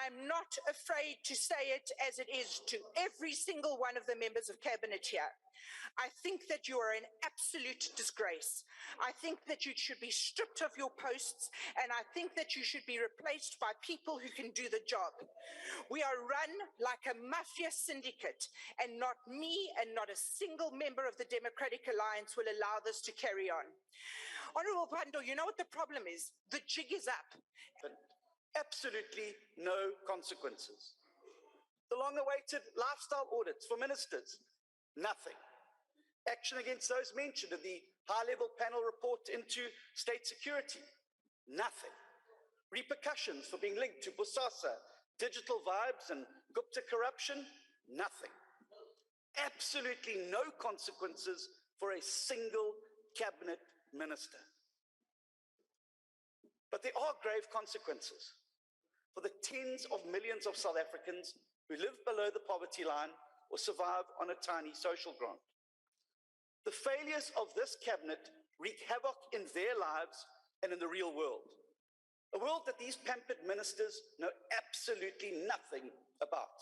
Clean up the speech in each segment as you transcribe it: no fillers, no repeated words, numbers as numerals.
I'm not afraid to say it as it is to every single one of the members of cabinet here. I think that you are an absolute disgrace. I think that you should be stripped of your posts, and I think that you should be replaced by people who can do the job. We are run like a mafia syndicate, and not me and not a single member of the Democratic Alliance will allow this to carry on. Honourable Pando, you know what the problem is? The jig is up. But absolutely no consequences. The long-awaited lifestyle audits for ministers, nothing. Action against those mentioned in the high-level panel report into state security, nothing. Repercussions for being linked to Bosasa, Digital Vibes and Gupta corruption, nothing. Absolutely no consequences for a single cabinet minister. But there are grave consequences for the tens of millions of South Africans who live below the poverty line or survive on a tiny social grant. The failures of this cabinet wreak havoc in their lives and in the real world, a world that these pampered ministers know absolutely nothing about.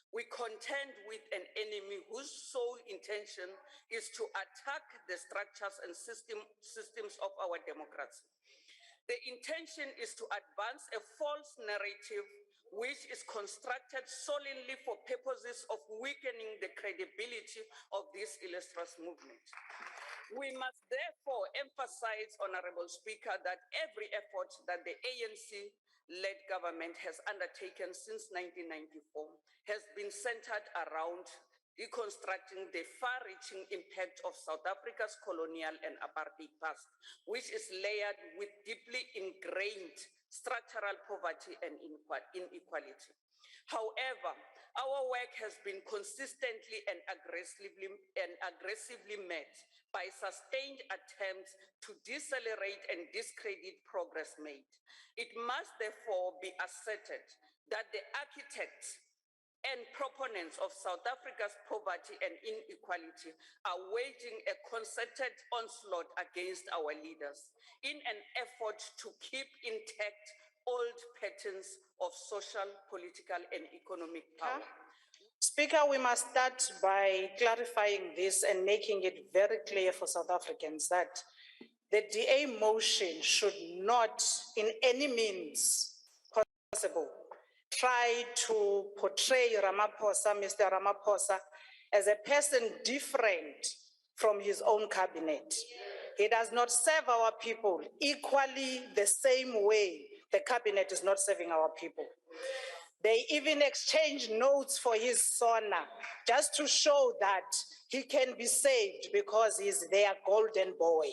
We contend with an enemy whose sole intention is to attack the structures and systems of our democracy. The intention is to advance a false narrative which is constructed solely for purposes of weakening the credibility of this illustrious movement. We must therefore emphasize, Honorable Speaker, that every effort that the ANC-led government has undertaken since 1994 has been centered around deconstructing the far-reaching impact of South Africa's colonial and apartheid past, which is layered with deeply ingrained structural poverty and inequality. However, our work has been consistently and aggressively met by sustained attempts to decelerate and discredit progress made. It must therefore be asserted that the architects and proponents of South Africa's poverty and inequality are waging a concerted onslaught against our leaders in an effort to keep intact old patterns of social, political, and economic power. Speaker, we must start by clarifying this and making it very clear for South Africans that the DA motion should not in any means possible try to portray Ramaphosa, Mr. Ramaphosa, as a person different from his own cabinet. He does not serve our people equally the same way the cabinet is not serving our people. They even exchange notes for his sona just to show that he can be saved because he's their golden boy.